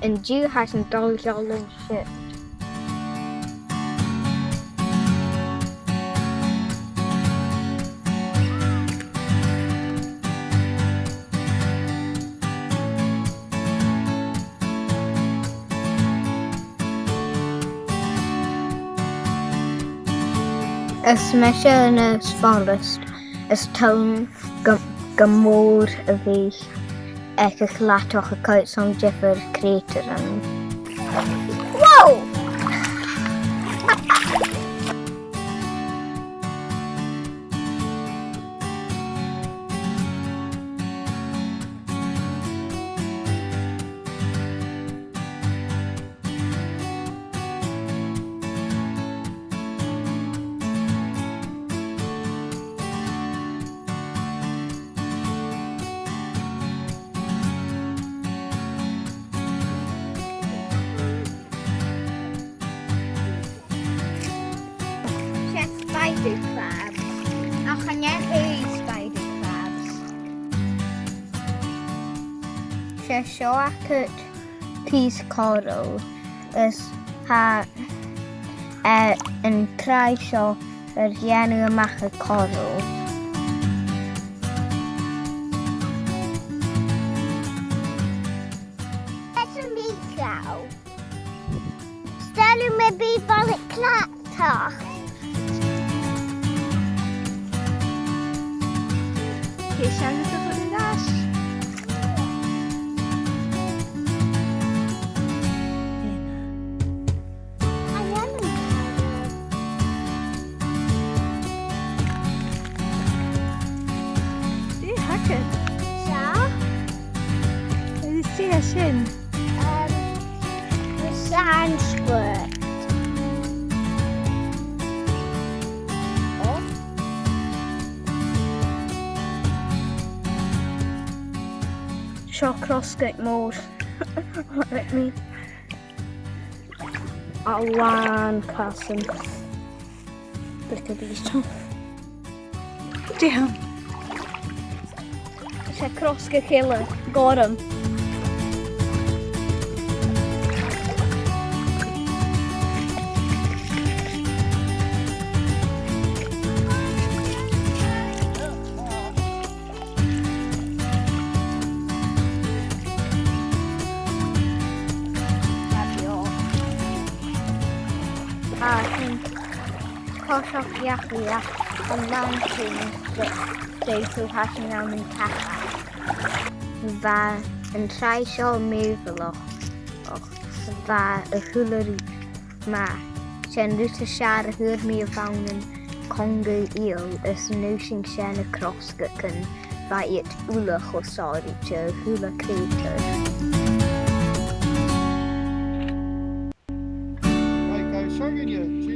yn dŵr has yn dolgiol yn shit. Ys mysio yn y forest, ys town gymwr y fi ec y chlatoch y coet som jeffer creator yn. Wow! Spider crabs. Ach, I never spider crabs. She show at peace coral is ha yn creu sio yr ienw ymach y coral. Ydw mi gael. Stelw me bi bol y clatoch. Siarad o fod yn ras. Di, hacked. Sa? Ydych ti hysyn? The sand squirt. Sio crossgut mawr. Let me. A wan casyn. Look at these two. Damn. Sio crossgut killer. Got him. A sy'n cosioch iachu yn lan sy'n deithw hasyn am yn cacha. Fa yn rhai sio meddwl fa y hwlyr ma. Sy'n rwyt y siar y hwyr mi o fawn yn congo il ys nhw sy'n sian y crossgut yn fa i't wlych o sori y hwyl y creator. Right, go, sorry, you.